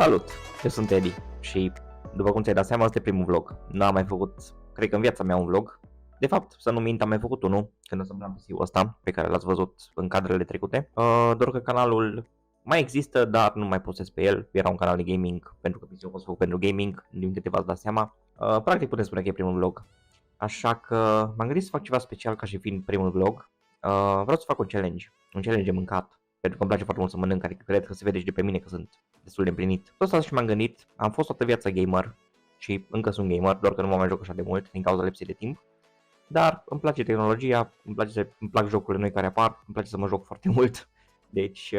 Salut! Eu sunt Edi și, după cum ți-ai dat seama, este primul vlog. N-am mai făcut, cred că în viața mea, un vlog. De fapt, să nu mint, am mai făcut unul când asamblam PC-ul ăsta, pe care l-ați văzut în cadrele trecute. Doar că canalul mai există, dar nu mai postez pe el. Era un canal de gaming, pentru că PC-ul a fost făcut pentru gaming, din câte v-ați dat seama. Practic putem spune că e primul vlog. Așa că m-am gândit să fac ceva special ca și fiind primul vlog. Vreau să fac un challenge de mâncat. Pentru că îmi place foarte mult să mănânc, adică cred că se vede și de pe mine că sunt destul de împlinit. Tot asta și m-am gândit, am fost toată viața gamer și încă sunt gamer, doar că nu mă mai joc așa de mult din cauza lipsei de timp. Dar îmi place tehnologia, îmi plac jocurile noi care apar, îmi place să mă joc foarte mult. Deci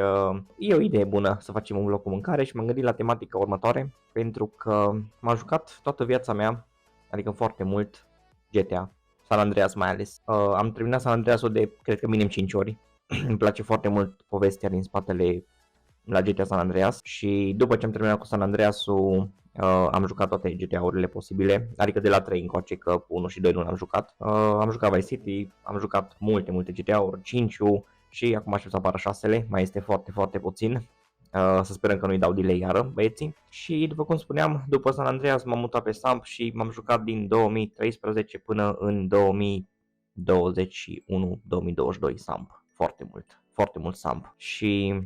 e o idee bună să facem un vlog cu mâncare și m-am gândit la tematica următoare, pentru că m-am jucat toată viața mea, adică foarte mult, GTA, San Andreas mai ales. Am terminat San Andreas-ul de, cred că minim 5 ori. Îmi place foarte mult povestea din spatele la GTA San Andreas și după ce am terminat cu San Andreas-ul am jucat toate GTA-urile posibile, adică de la 3 încoace, că 1 și 2 nu l-am jucat. Am jucat Vice City, am jucat multe GTA-uri, 5-ul și acum aștept să apară 6-le, mai este foarte puțin. Să sperăm că nu-i dau delay iară băieții. Și după cum spuneam, după San Andreas m-am mutat pe Samp și m-am jucat din 2013 până în 2021-2022 Samp. Foarte mult Samp. Și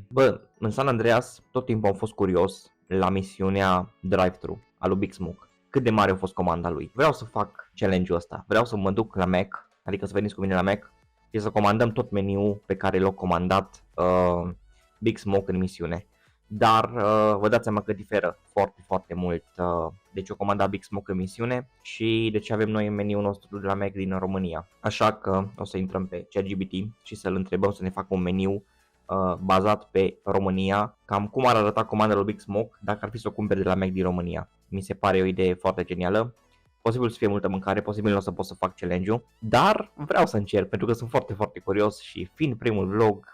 în San Andreas tot timpul am fost curios la misiunea drive-thru a lui Big Smoke. Cât de mare a fost comanda lui. Vreau să fac challenge-ul ăsta. Vreau să mă duc la Mac, adică să veniți cu mine la Mac și să comandăm tot meniul pe care l-a comandat Big Smoke în misiune. Dar vă dați seama că diferă foarte mult de ce o comanda Big Smoke în misiune și de ce avem noi în meniul nostru de la Mac din România. Așa că o să intrăm pe ChatGPT și să-l întrebăm să ne facă un meniu bazat pe România, cam cum ar arăta comanda lui Big Smoke dacă ar fi să o cumperi de la Mac din România. Mi se pare o idee foarte genială. Posibil să fie multă mâncare, posibil nu o să pot să fac challenge-ul, dar vreau să încerc pentru că sunt foarte curios și fiind primul vlog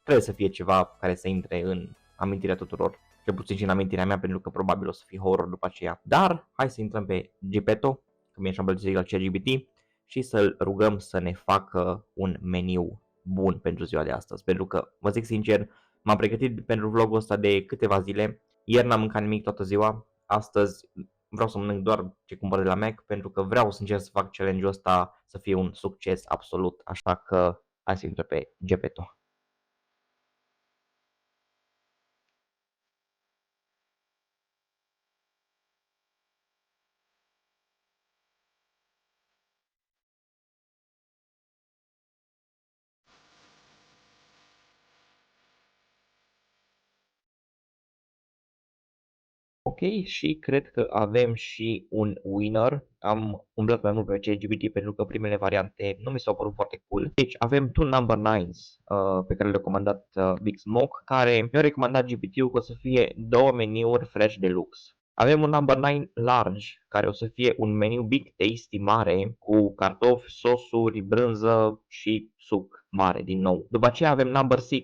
trebuie să fie ceva care să intre în amintirea tuturor, cel puțin și în amintirea mea, pentru că probabil o să fie horror după aceea. Dar hai să intrăm pe Gepetto, că mi-e așa plăcut la ChatGPT, și să-l rugăm să ne facă un meniu bun pentru ziua de astăzi, pentru că, vă zic sincer, m-am pregătit pentru vlogul ăsta de câteva zile, ieri n-am mâncat nimic toată ziua, astăzi vreau să mănânc doar ce cumpăr de la Mac, pentru că vreau să încerc să fac challenge-ul ăsta să fie un succes absolut, așa că hai să intrăm pe Gepetto. Ok, și cred că avem și un winner. Am umblat mai mult pe ChatGPT pentru că primele variante nu mi s-au părut foarte cool. Deci avem two number 9s pe care le-a recomandat Big Smoke, care mi-a recomandat GPT-ul că o să fie două meniuri fresh deluxe. Avem un number 9 large, care o să fie un meniu big tasty mare cu cartofi, sosuri, brânză și suc mare din nou. După aceea avem number 6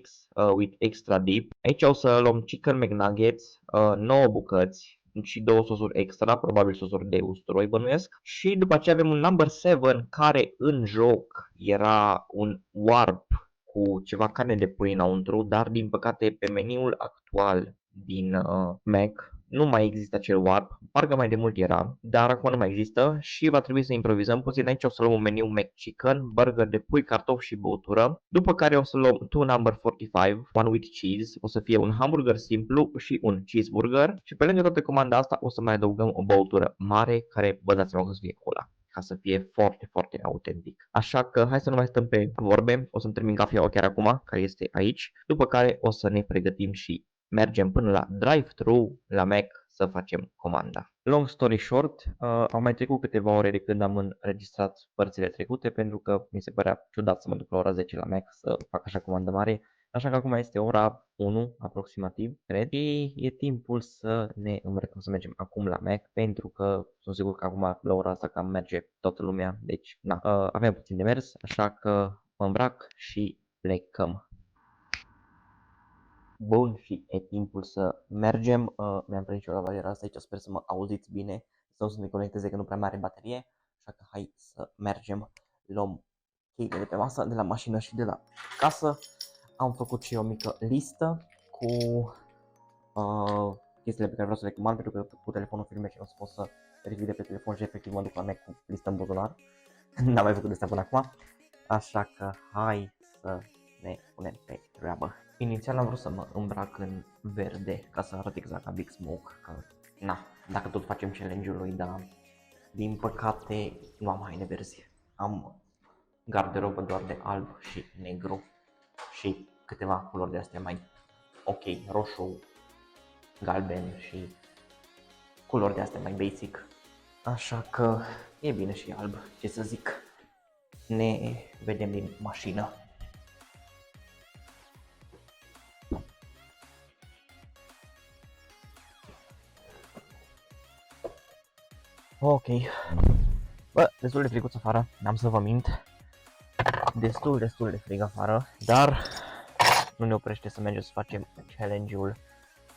with extra deep. Aici o să luăm chicken McNuggets, 9 bucăți și două sosuri extra, probabil sosuri de usturoi bănuiesc. Și după aceea avem un number 7 care în joc era un warp cu ceva carne de pui înăuntru, dar din păcate pe meniul actual din Mac nu mai există acel warp, parcă mai de mult era, dar acum nu mai există și va trebui să improvizăm puțin. Aici o să luăm un meniu McChicken, burger de pui, cartofi și băutură, după care o să luăm two number 45, one with cheese, o să fie un hamburger simplu și un cheeseburger și pe lângă toată comanda asta o să mai adăugăm o băutură mare care vă dați seama că o să fie cola, ca să fie foarte autentic. Așa că hai să nu mai stăm pe vorbe, o să-mi termin cafeaua chiar acum, care este aici, după care o să ne pregătim și mergem până la drive-thru la Mac să facem comanda. Long story short, au mai trecut câteva ore de când am înregistrat părțile trecute, pentru că mi se părea ciudat să mă duc la ora 10 la Mac să fac așa comandă mare. Așa că acum este ora 1 aproximativ, cred, și e timpul să ne îmbrăcăm, să mergem acum la Mac, pentru că sunt sigur că acum la ora asta cam merge toată lumea, deci na, avem puțin de mers, așa că mă îmbrac și plecăm. Bun, și e timpul să mergem. Mi-am prins și o lavaliera asta aici, sper să mă auziți bine, sau să ne conecteze că nu prea mai are baterie, așa că hai să mergem. Luăm cheile de pe masă, de la mașină și de la casă. Am făcut și o mică listă cu chestiile pe care vreau să le comand, pentru că cu telefonul filmez și nu o să pot să verific de pe telefon și efectiv mă duc la Mac cu listă în buzunar. N-am mai făcut asta până acum, așa că hai să ne punem pe treabă. Inițial am vrut să mă îmbrac în verde ca să arăt exact ca Big Smoke, că na, dacă tot facem challenge-ul lui, dar din păcate nu am haine verzi. Am garderobă doar de alb și negru și câteva culori de astea mai ok, roșu, galben și culori de astea mai basic. Așa că e bine și alb, ce să zic. Ne vedem din mașină. Ok. Bă, destul de friguț afară, n-am să vă mint. Destul de frig afară, dar nu ne oprește să mergem să facem challenge-ul.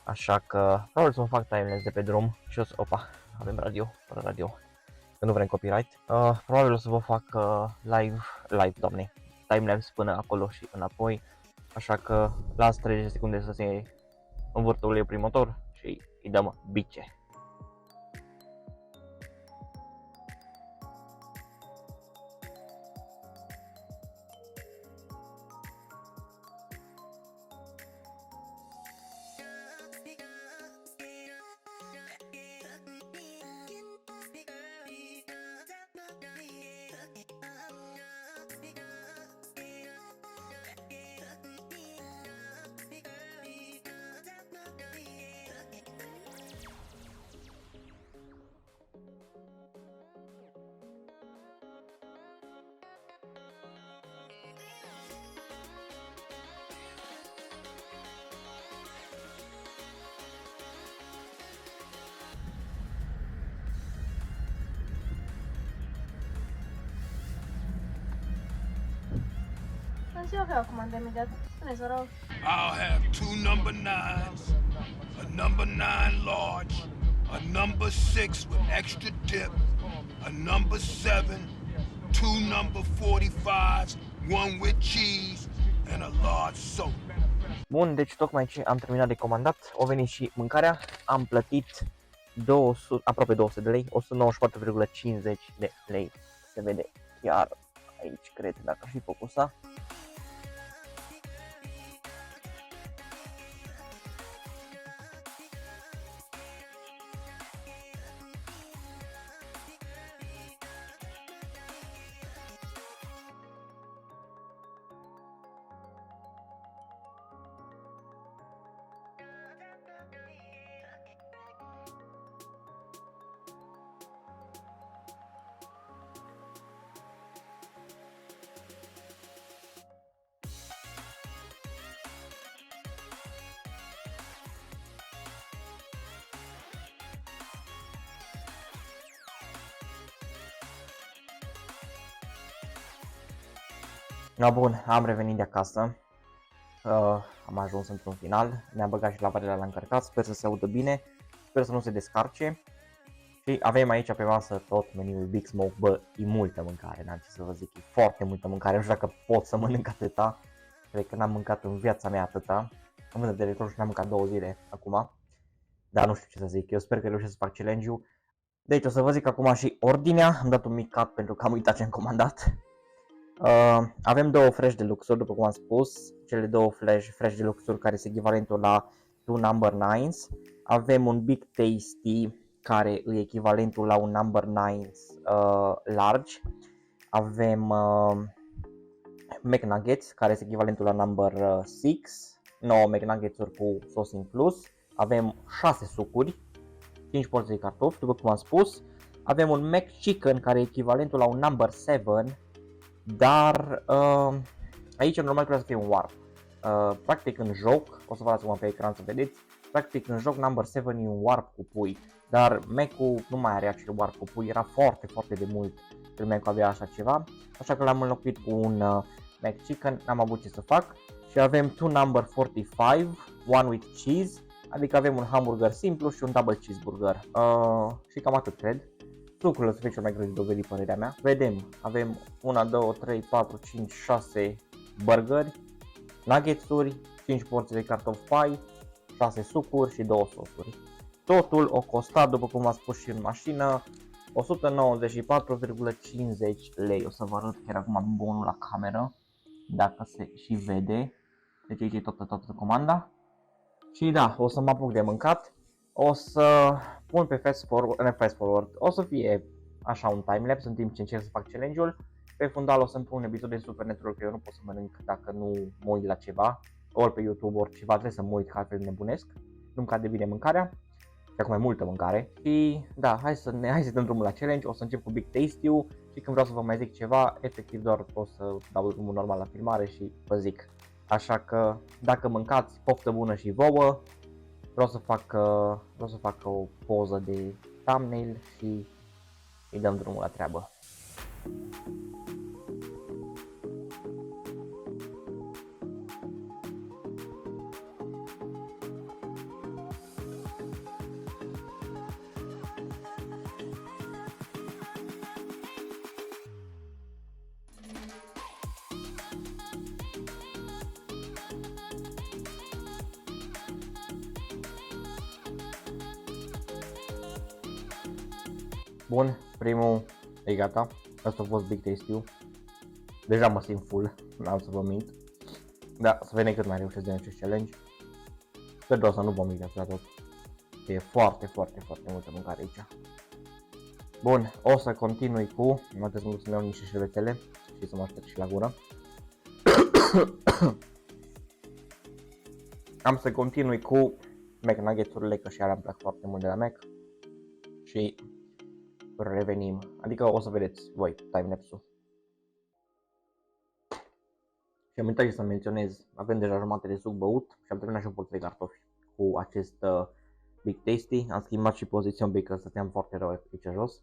Așa că probabil să mă fac timelapse de pe drum și o să... Opa, avem radio, fără radio, că nu vrem copyright. Probabil o să vă fac live, doamne, timelapse până acolo și înapoi. Așa că las 30 secunde să se învârtă uleiul prin motor și îi dăm bice. Eu vreau comandă imediat. Spuneți, vă rog. I'll have 2 number 9s, a number 9 large, a number 6 with extra dip, a number 7, 2 number 45s, one with cheese, and a large soap. Bun, deci tocmai ce am terminat de comandat, a venit și mâncarea, am plătit 200, aproape 200 de lei, 194,50 de lei, se vede chiar aici, cred, dacă ar fi focusa. No, bun, am revenit de acasă, am ajuns într-un final, ne-am băgat și lavarela la încărcat, sper să se audă bine, sper să nu se descarce. Și avem aici pe masă tot meniul Big Smoke, bă, e multă mâncare, n-am ce să vă zic, e foarte multă mâncare, nu știu dacă pot să mănânc atâta, cred că n-am mâncat în viața mea atâta, am văzut de record și n-am mâncat 2 zile acum, dar nu știu ce să zic, eu sper că reușesc să fac challenge-ul. Deci o să vă zic acum și ordinea, am dat un mic cut pentru că am uitat ce am comandat. Avem 2 flash de luxuri, după cum am spus, cele 2 flash de luxuri care este echivalentul la 2 number 9s. Avem un Big Tasty care e echivalentul la un number 9s large. Avem McNuggets care este echivalentul la number 6, 9 McNuggets-uri cu sos inclus. Avem 6 sucuri, 5 porții de cartofi, după cum am spus. Avem un McChicken care e echivalentul la un number 7. Dar aici normal trebuie să fie un warp. Practic în joc, o să vă las acum pe ecran să vedeți, practic în joc number 7 e un warp cu pui, dar Mac-ul nu mai are acel warp cu pui, era foarte de mult când Mac-ul avea așa ceva, așa că l-am înlocuit cu un McChicken, n-am avut ce să fac și avem 2 number 45, one with cheese, adică avem un hamburger simplu și un double cheeseburger și cam atât cred. Lucrurile o să fie cel mai greu de dovedit, părerea mea. Vedem, avem 1, 2, 3, 4, 5, 6 burgeri, nuggetsuri, 5 porții de cartofi pai, 6 sucuri și 2 sosuri. totul o costat, după cum v-am spus și în mașină, 194,50 lei. O să vă arăt chiar acum bonul la cameră, dacă se și vede. Deci aici e toată comanda. Și da, o să mă apuc de mâncat. O să pun pe fast forward, o să fie așa un timelapse în timp ce încerc să fac challenge-ul. Pe fundal o să-mi pun un episod de Supernatural, că eu nu pot să mănânc dacă nu mă uit la ceva, ori pe YouTube, ori ceva, trebuie să mă uit, că altfel nebunesc, nu-mi cade bine mâncarea, și acum e multă mâncare. Și da, hai să dăm drumul la challenge, o să încep cu Big Tasty-ul și când vreau să vă mai zic ceva, efectiv doar o să dau drumul normal la filmare și vă zic. Așa că dacă mâncați, poftă bună și vouă, vreau să fac o poză de thumbnail și îi dăm drumul la treabă. Bun, primul e gata, asta a fost Big Tasty-ul. Deja mă simt full, n-am să vă mint. Da, să vedem cât mai reușesc de acest challenge. Sper doar să nu vomit atâta tot. E foarte multă mâncare aici. Bun, o să continui cu, mă trebuie să-mi iau niște șervețele și să mă aștept și la gură. Am să continui cu McNuggets-urile, că și alea îmi plac foarte mult de la Mac. Și revenim, adică o să vedeți voi timelapse-ul. Și am uitat să menționez, avem deja jumătate de suc băut și am terminat și o porție de cartofi cu acest Big Tasty. Am schimbat și poziția un pic, că stăteam foarte rău aici jos.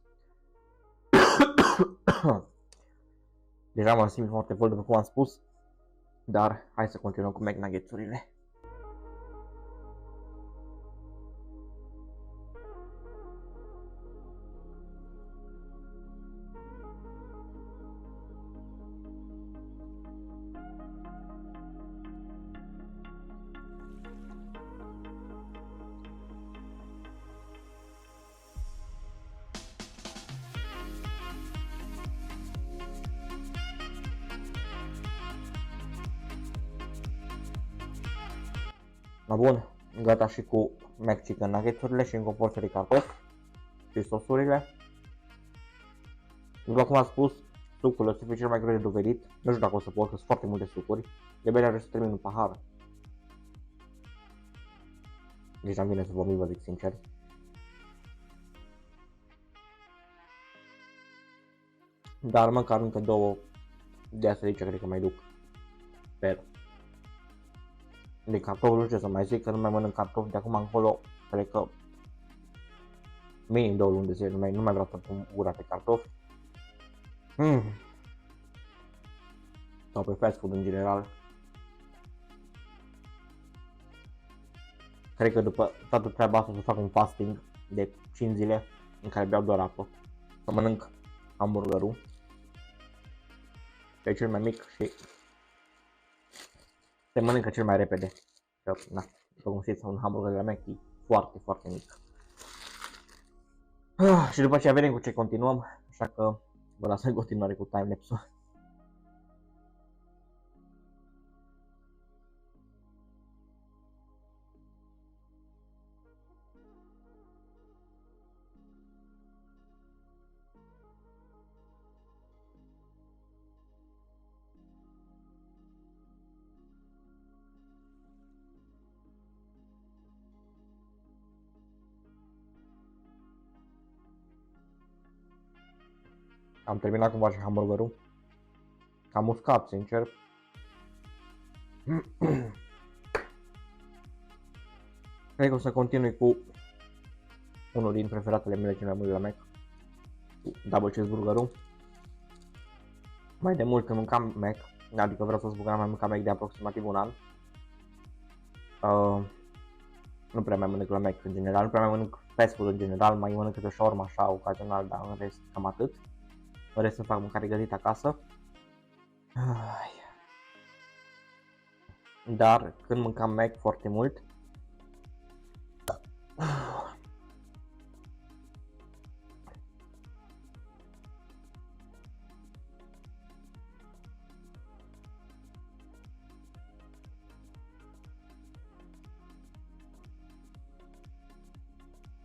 Deja mă simt foarte full, după cum am spus, dar hai să continuăm cu McNuggets-urile. Bun, gata și cu Mac Chicken Nuggets-urile și încă o porție de cartofi și sosurile. După cum am spus, sucul ăsta e cel mai greu de dovedit. Nu știu dacă o să pot, că sunt foarte multe sucuri. De bine are să termin un pahar. Deci am vine să vomit, vă zic sincer. Dar măcar încă două de astea aici cred că mai duc. Sper. De cartofi, nu știu ce să mai zic, că nu mai mănânc cartofi de acum încolo, cred că minim 2 luni de zile, nu mai vreau să pun gura pe cartofi. Sau pe fast food în general. Cred că după toată treaba asta o să fac un fasting de 5 zile în care beau doar apă. Să mănânc hamburgerul. Pe cel mai mic și se mănâncă cel mai repede. Că, na, după cum știți, un hamburger de la Mac e foarte mic. Și după aceea vedem cu ce continuăm, așa că vă las în continuare cu timelapse-ul. Am terminat cumva și hamburgerul. Am uscat, sincer. Cred că o să continui cu unul din preferatele mele cel mai mult de la Mac. Double cheeseburgerul. Mai de mult când mâncam Mac, adică vreau să spun că n-am mai mâncat Mac de aproximativ un an. Nu prea mai mănânc la Mac în general, nu prea mai mănânc fast food în general, mai mănânc câte o shawarma așa ocazional, dar în rest cam atât. În rest să fac mâncare gătită acasă. Dar când mâncam Mac foarte mult,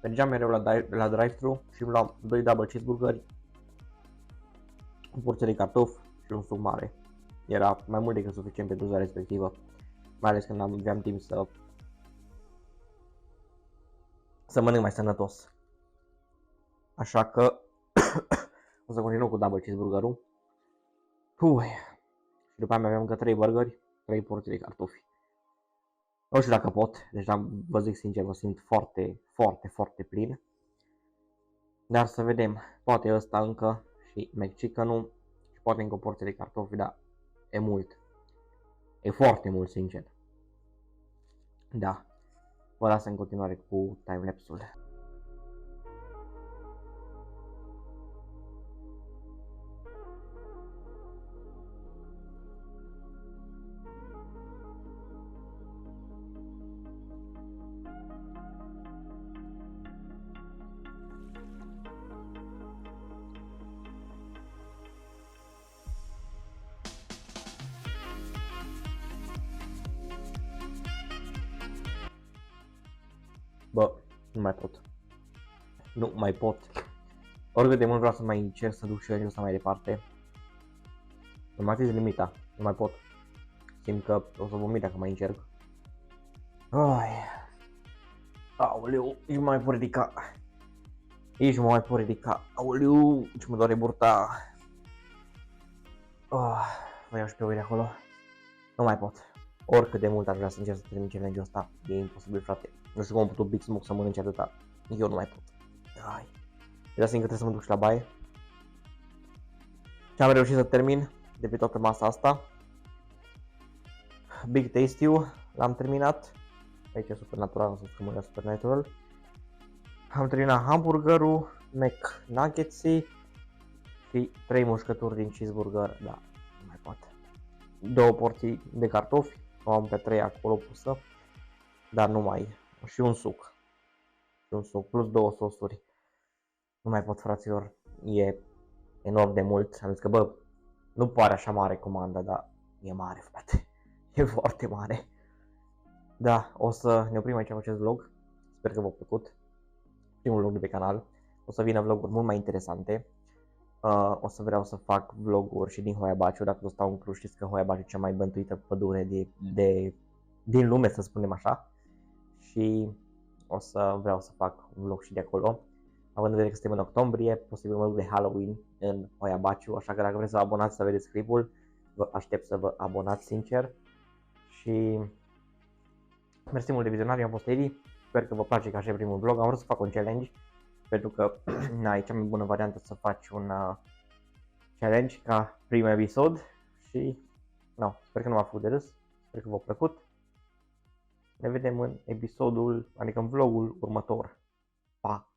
Mergeam mereu la drive-thru și îmi luam 2 double cheeseburgeri, o porție de cartofi și un suc mare. Era mai mult decât suficient pentru doza respectivă, mai ales când aveam timp să mănânc mai sănătos. Așa că o să continuăm cu double cheeseburgerul. Și după aia mai aveam încă 3 burgeri, 3 porții de cartofi. Nu știu dacă pot, deci vă zic sincer, mă simt foarte, foarte, foarte plin. Dar să vedem, poate ăsta încă și McChicken-ul și poate încă o porție de cartofi, dar e mult. E foarte mult, sincer. Da, vă las în continuare cu timelapse-ul. Bă, nu mai pot. Nu mai pot. Oricât de mult vreau să mai încerc să duc challenge-ul ăsta mai departe. Îmi atins limita. Nu mai pot. Simt că o să vomit dacă mai încerc. Aoleu, nici nu mai pot ridica. Nici nu mai pot ridica. Aoleu, ce mă doare burta. Vă iau și pe voi de acolo. Nu mai pot. Oricât de mult ar vrea să încerc să termin challenge-ul ăsta, e imposibil, frate. Nu știu cum am putut Big Smoke să mănânce atâta. Eu nu mai pot. Dați-mi că trebuie să mă duc și la baie. Și am reușit să termin de pe toată masa asta. Big Tasty-ul l-am terminat. Aici e Supernatural, nu să mă Supernatural. Am terminat hamburgerul, McNuggets-ii și 3 mușcături din cheeseburger. Da, nu mai pot. 2 porții de cartofi, o am pe 3 acolo pusă, dar nu mai. Și un suc. Plus 2 sosuri. Nu mai pot, fraților. E enorm de mult. Am zis că, bă, nu pare așa mare comanda, dar e mare, frate. E foarte mare. Da, o să ne oprim aici cu acest vlog. Sper că v-a plăcut. Primul vlog de pe canal. O să vină vloguri mult mai interesante. O să vreau să fac vloguri și din Hoia Baciu. Dacă o stau în Cluj, știți că Hoia Baciu e cea mai bântuită pădure din lume, să spunem așa. Și o să vreau să fac un vlog și de acolo. Având în vedere că suntem în octombrie, posibil mă duc de Halloween în Hoia Baciu, așa că dacă vreți să vă abonați să vedeți clipul, vă aștept să vă abonați, sincer. Și mersi mult de vizionare, eu am fost Edi, sper că vă place ca și primul vlog. Am vrut să fac un challenge, pentru că e cea mai bună variantă să faci un challenge ca primul episod. Și sper că nu v-a făcut de râs, sper că v-a plăcut. Ne vedem în episodul, adică în vlogul următor. Pa!